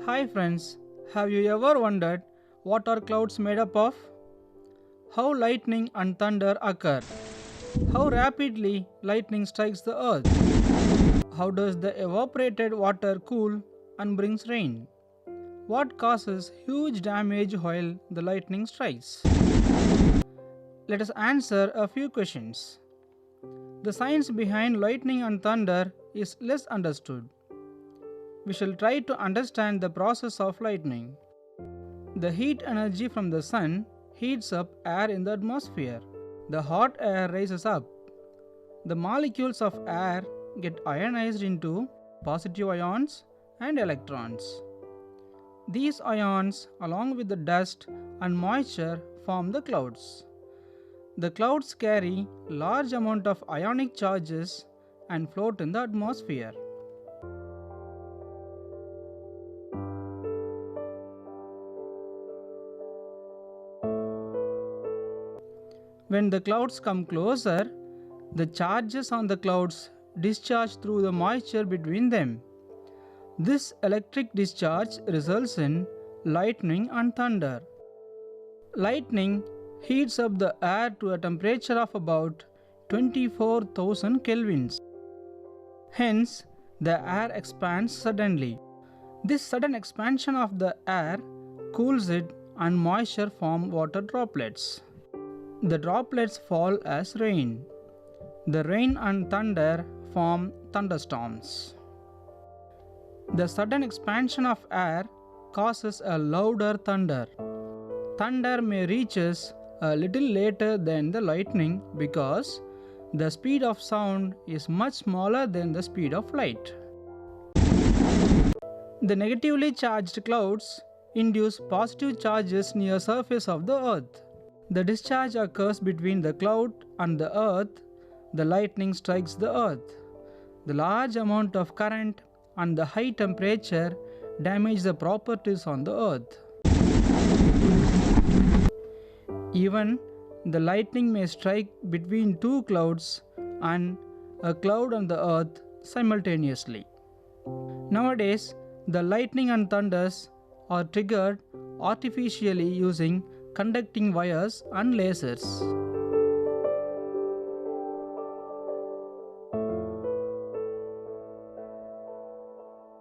Hi friends, have you ever wondered what are clouds made up of? How lightning and thunder occur? How rapidly lightning strikes the earth? How does the evaporated water cool and brings rain? What causes huge damage while the lightning strikes? Let us answer a few questions. The science behind lightning and thunder is less understood. We shall try to understand the process of lightning. The heat energy from the sun heats up air in the atmosphere. The hot air rises up. The molecules of air get ionized into positive ions and electrons. These ions, along with the dust and moisture, form the clouds. The clouds carry large amount of ionic charges and float in the atmosphere. When the clouds come closer, the charges on the clouds discharge through the moisture between them. This electric discharge results in lightning and thunder. Lightning heats up the air to a temperature of about 24,000 kelvins. Hence, the air expands suddenly. This sudden expansion of the air cools it and moisture form water droplets. The droplets fall as rain. The rain and thunder form thunderstorms. The sudden expansion of air causes a louder thunder. Thunder may reach us a little later than the lightning because the speed of sound is much smaller than the speed of light. The negatively charged clouds induce positive charges near the surface of the earth. The discharge occurs between the cloud and the earth. The lightning strikes the earth. The large amount of current and the high temperature damage the properties on the earth. Even the lightning may strike between two clouds and a cloud on the earth simultaneously. Nowadays, the lightning and thunders are triggered artificially using conducting wires and lasers.